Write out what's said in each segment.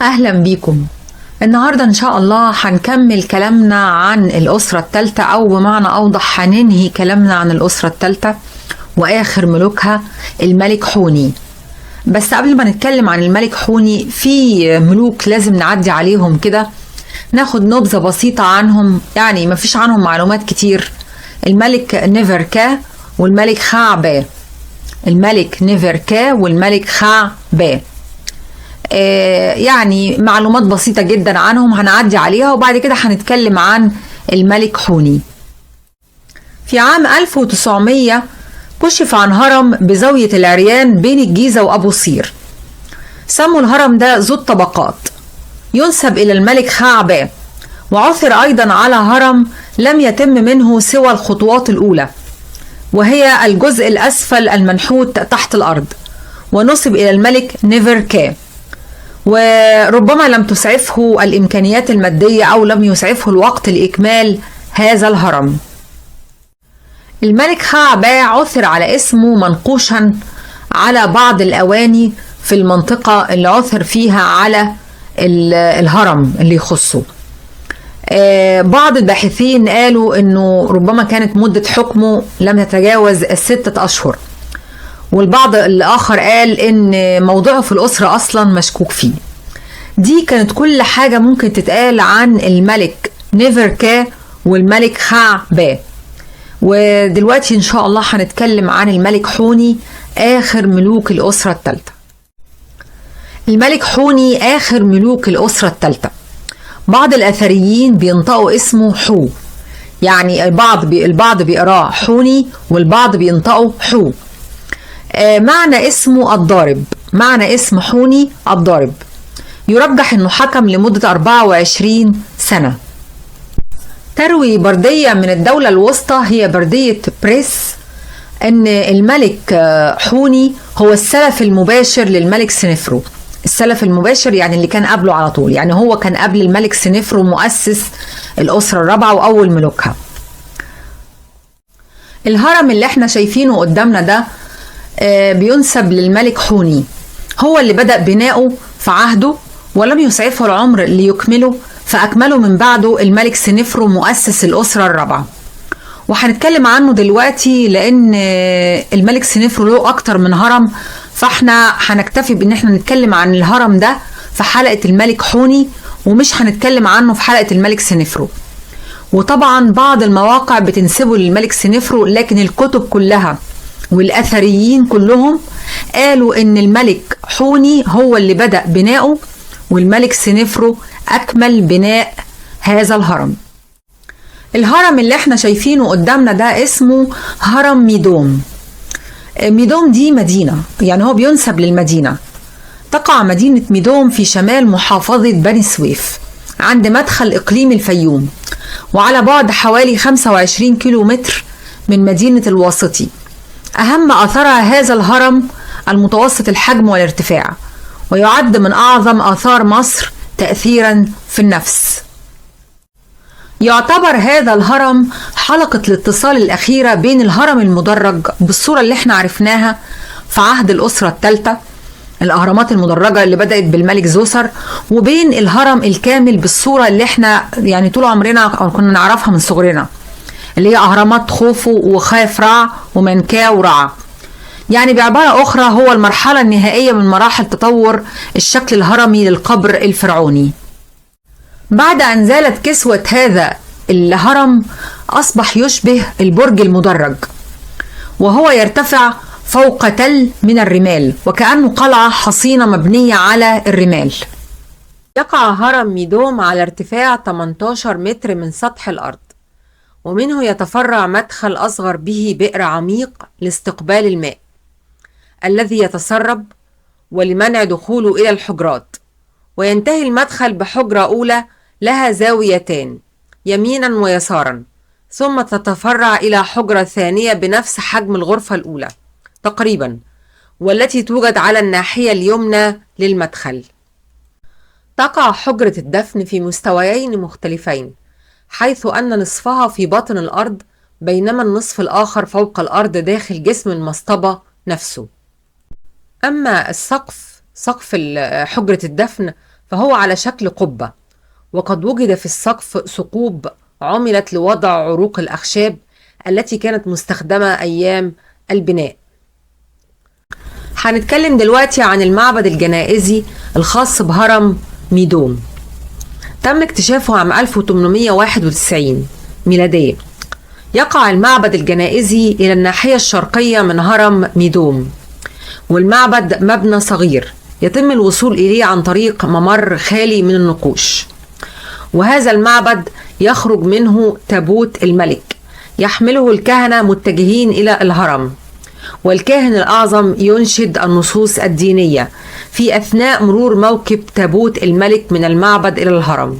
أهلا بيكم. النهاردة إن شاء الله هنكمل كلامنا عن الأسرة الثالثة، أو بمعنى أوضح هننهي كلامنا عن الأسرة الثالثة وآخر ملوكها الملك حوني. بس قبل ما نتكلم عن الملك حوني، في ملوك لازم نعدي عليهم كده، ناخد نبذة بسيطة عنهم، يعني مفيش عنهم معلومات كتير. الملك نفركا والملك خعبا. الملك نفركا والملك خعبا، يعني معلومات بسيطة جدا عنهم هنعدي عليها، وبعد كده هنتكلم عن الملك حوني. في عام 1900 كشف عن هرم بزاوية العريان بين الجيزة وأبو صير. سموا الهرم ده ذو الطبقات، ينسب إلى الملك خعبا. وعثر أيضا على هرم لم يتم منه سوى الخطوات الأولى، وهي الجزء الأسفل المنحوت تحت الأرض، ونسب إلى الملك نفركا. وربما لم تسعفه الإمكانيات المادية أو لم يسعفه الوقت لإكمال هذا الهرم. الملك خعبا عثر على اسمه منقوشا على بعض الأواني في المنطقة اللي عثر فيها على الهرم اللي يخصه. بعض الباحثين قالوا أنه ربما كانت مدة حكمه لم تتجاوز 6 أشهر، والبعض الآخر قال إن موضوعه في الأسرة أصلا مشكوك فيه. دي كانت كل حاجة ممكن تتقال عن الملك نفركا والملك خعبا. ودلوقتي إن شاء الله هنتكلم عن الملك حوني، آخر ملوك الأسرة الثالثة. الملك حوني آخر ملوك الأسرة الثالثة. بعض الأثريين بينطقوا اسمه حو، يعني البعض بيقراه حوني والبعض بينطقوا حو. معنى اسمه الضارب، معنى اسم حوني الضارب. يرجح انه حكم لمدة 24 سنة. تروي بردية من الدولة الوسطى، هي بردية بريس، ان الملك حوني هو السلف المباشر للملك سنفرو. السلف المباشر يعني اللي كان قبله على طول، يعني هو كان قبل الملك سنفرو مؤسس الأسرة الرابعة وأول ملوكها. الهرم اللي احنا شايفينه قدامنا ده بينسب للملك حوني، هو اللي بدأ بناؤه في عهده ولم يسعفه العمر ليكمله، فأكمله من بعده الملك سنفرو مؤسس الأسرة الرابعة. وهنتكلم عنه دلوقتي لأن الملك سنفرو له أكتر من هرم، فاحنا هنكتفي بأن احنا نتكلم عن الهرم ده في حلقة الملك حوني، ومش هنتكلم عنه في حلقة الملك سنفرو. وطبعا بعض المواقع بتنسبه للملك سنفرو، لكن الكتب كلها والأثريين كلهم قالوا إن الملك حوني هو اللي بدأ بناؤه، والملك سنفرو أكمل بناء هذا الهرم. الهرم اللي احنا شايفينه قدامنا ده اسمه هرم ميدوم. ميدوم دي مدينة، يعني هو بينسب للمدينة. تقع مدينة ميدوم في شمال محافظة بني سويف عند مدخل إقليم الفيوم، وعلى بعد حوالي 25 كيلومتر من مدينة الواسطي. أهم أثرها هذا الهرم المتوسط الحجم والارتفاع، ويعد من أعظم آثار مصر تأثيرا في النفس. يعتبر هذا الهرم حلقة الاتصال الأخيرة بين الهرم المدرج بالصورة اللي احنا عرفناها في عهد الأسرة الثالثة، الأهرامات المدرجة اللي بدأت بالملك زوسر، وبين الهرم الكامل بالصورة اللي احنا يعني طول عمرنا كنا نعرفها من صغرنا، اللي هي أهرامات خوفو وخافرع ومنكا ورع. يعني بعبارة أخرى هو المرحلة النهائية من مراحل تطور الشكل الهرمي للقبر الفرعوني. بعد أن زالت كسوة هذا الهرم أصبح يشبه البرج المدرج، وهو يرتفع فوق تل من الرمال، وكأنه قلعة حصينة مبنية على الرمال. يقع هرم ميدوم على ارتفاع 18 متر من سطح الأرض، ومنه يتفرع مدخل أصغر به بئر عميق لاستقبال الماء الذي يتسرب ولمنع دخوله إلى الحجرات. وينتهي المدخل بحجرة أولى لها زاويتان يمينا ويسارا، ثم تتفرع إلى حجرة ثانية بنفس حجم الغرفة الأولى تقريبا، والتي توجد على الناحية اليمنى للمدخل. تقع حجرة الدفن في مستويين مختلفين، حيث أن نصفها في باطن الأرض، بينما النصف الآخر فوق الأرض داخل جسم المصطبة نفسه. أما السقف، سقف حجرة الدفن، فهو على شكل قبة، وقد وجد في السقف ثقوب عملت لوضع عروق الأخشاب التي كانت مستخدمة أيام البناء. هنتكلم دلوقتي عن المعبد الجنائزي الخاص بهرم ميدوم. تم اكتشافه عام 1891 ميلادية. يقع المعبد الجنائزي إلى الناحية الشرقية من هرم ميدوم، والمعبد مبنى صغير يتم الوصول إليه عن طريق ممر خالي من النقوش. وهذا المعبد يخرج منه تابوت الملك يحمله الكهنة متجهين إلى الهرم، والكاهن الأعظم ينشد النصوص الدينية في أثناء مرور موكب تابوت الملك من المعبد إلى الهرم.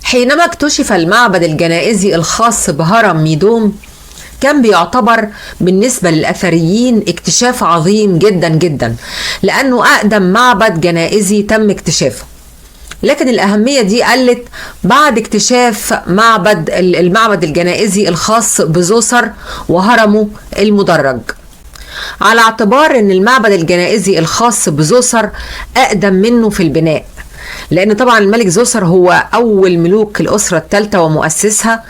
حينما اكتشف المعبد الجنائزي الخاص بهرم ميدوم كان بيعتبر بالنسبة للأثريين اكتشاف عظيم جدا جدا، لأنه أقدم معبد جنائزي تم اكتشافه. لكن الأهمية دي قلت بعد اكتشاف المعبد الجنائزي الخاص بزوسر وهرمه المدرج، على اعتبار أن المعبد الجنائزي الخاص بزوسر أقدم منه في البناء، لأن طبعا الملك زوسر هو أول ملوك الأسرة الثالثة ومؤسسها.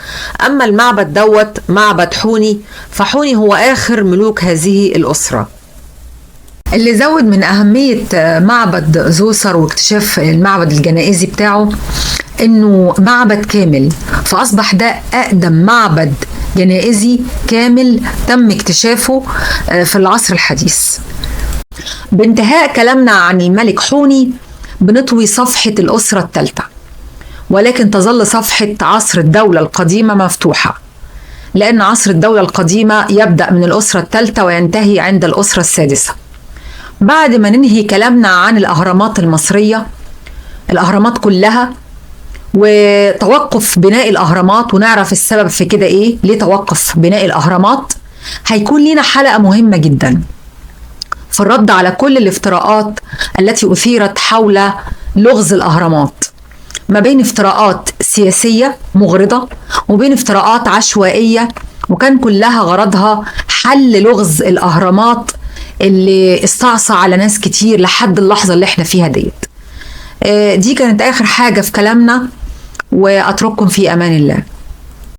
أما المعبد دوت معبد حوني، فحوني هو آخر ملوك هذه الأسرة. اللي زود من أهمية معبد زوسر واكتشاف المعبد الجنائزي بتاعه إنه معبد كامل، فأصبح ده أقدم معبد جنائزي كامل تم اكتشافه في العصر الحديث. بانتهاء كلامنا عن الملك حوني بنطوي صفحة الأسرة الثالثة، ولكن تظل صفحة عصر الدولة القديمة مفتوحة، لأن عصر الدولة القديمة يبدأ من الأسرة الثالثة وينتهي عند الأسرة السادسة. بعد ما ننهي كلامنا عن الأهرامات المصرية، الأهرامات كلها وتوقف بناء الأهرامات، ونعرف السبب في كده إيه، ليه توقف بناء الأهرامات، هيكون لنا حلقة مهمة جدا في الرد على كل الافتراءات التي أثيرت حول لغز الأهرامات، ما بين افتراءات سياسية مغرضة وبين افتراءات عشوائية، وكان كلها غرضها حل لغز الأهرامات اللي استعصى على ناس كتير لحد اللحظة اللي احنا فيها ديت. دي كانت آخر حاجة في كلامنا، وأترككم في أمان الله.